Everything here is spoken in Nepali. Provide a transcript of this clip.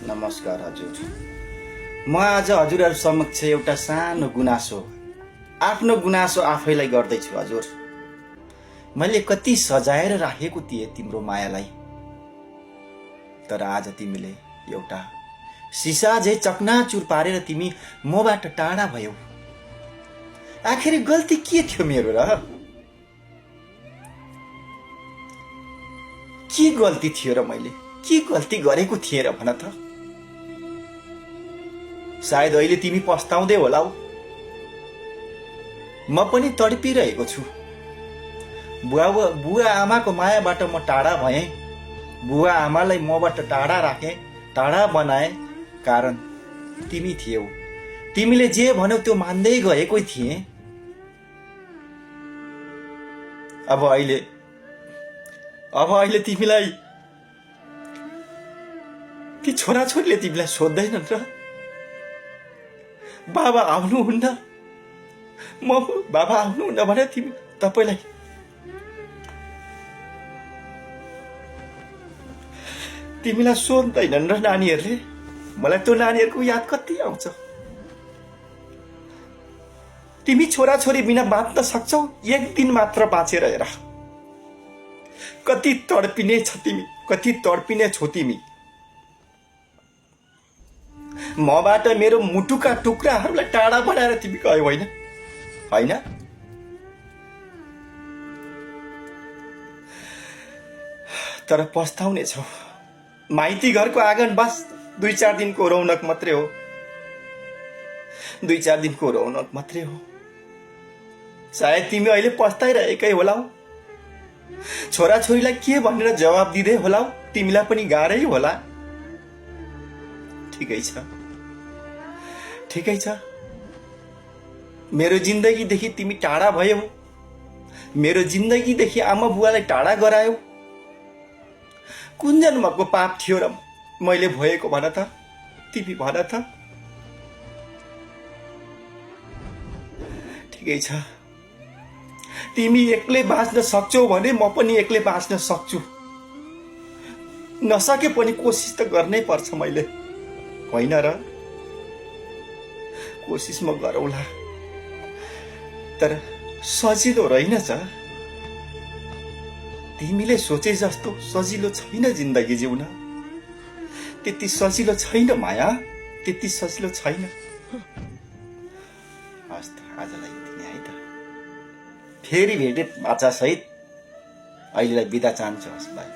नमस्कार हजुर। म आज हजुरहरु समक्ष एउटा सानो गुनासो, आफ्नो गुनासो आफैलाई गर्दैछु हजुर। मैले कति सजाएर राखेको थिएँ तिम्रो मायालाई, तर आज तिमीले एउटा सिसा झै चकनाचुर पारेर तिमी मबाट टाढा भयौ। आखिर गल्ती के थियो मेरो र? के गल्ती थियो र? मैले के गल्ती गरेको थिएँ र भन त? सायद अहिले तिमी पस्ताउँदै होलाउ। म पनि तडपिरहेको छु। बुवा आमाको मायाबाट म टाढा भएँ। बुवा आमालाई मबाट टाढा राखेँ, टाढा बनाए, कारण तिमी थियौ। तिमीले जे भन्यौ त्यो मान्दै गएकै थिएँ। अब अहिले तिमीलाई ती छोराछोरीले तिमीलाई सोध्दैनन् र? बाबा आउनुहुन्न, बाबा आउनुहुन्न भने तपाईलाई तिमीलाई सोध्दैनन् र नानीहरूले? मलाई त्यो नानीहरूको याद कति आउँछ। तिमी छोराछोरी बिना बाँच्न सक्छौ? एक दिन मात्र बाँचेर हेर। कति तडपिने छौ तिमी। मबाट मेरो मुटुका टुक्राहरूलाई टाढा बनाएर तिमी गयौ, होइन? तर पस्ताउने छौ। माइती घरको आँगन बस 2-4 दिनको रौनक मात्रै हो। 2-4 दिनको रौनक मात्रै हो। सायद तिमी अहिले पस्ताइरहेकै होलाउ। छोराछोरीलाई के भनेर जवाब दिँदै होलाउ। तिमीलाई पनि गाह्रै होला। ठिकै छ। मेरो जिन्दगीदेखि तिमी टाढा भयौ। मेरो जिन्दगीदेखि आमा बुवालाई टाढा गरायौ। कुन जन्मको पाप थियो र मैले भएको भन त? तिमी भन त। ठिकै छ। तिमी एक्लै बाँच्न सक्छौ भने म पनि एक्लै बाँच्न सक्छु। नसके पनि कोसिस त गर्नै पर्छ मैले, होइन र? कोसिस म गरौँला, तर सजिलो रहेनछ। तिमीले सोचे जस्तो सजिलो छैन जिन्दगी जिउन। त्यति सजिलो छैन माया, त्यति सजिलो छैन। हस् त, आजलाई यति नै है त। फेरि भेटे बाचा सहित। अहिलेलाई बिदा चाहन्छु। हस्, बाई।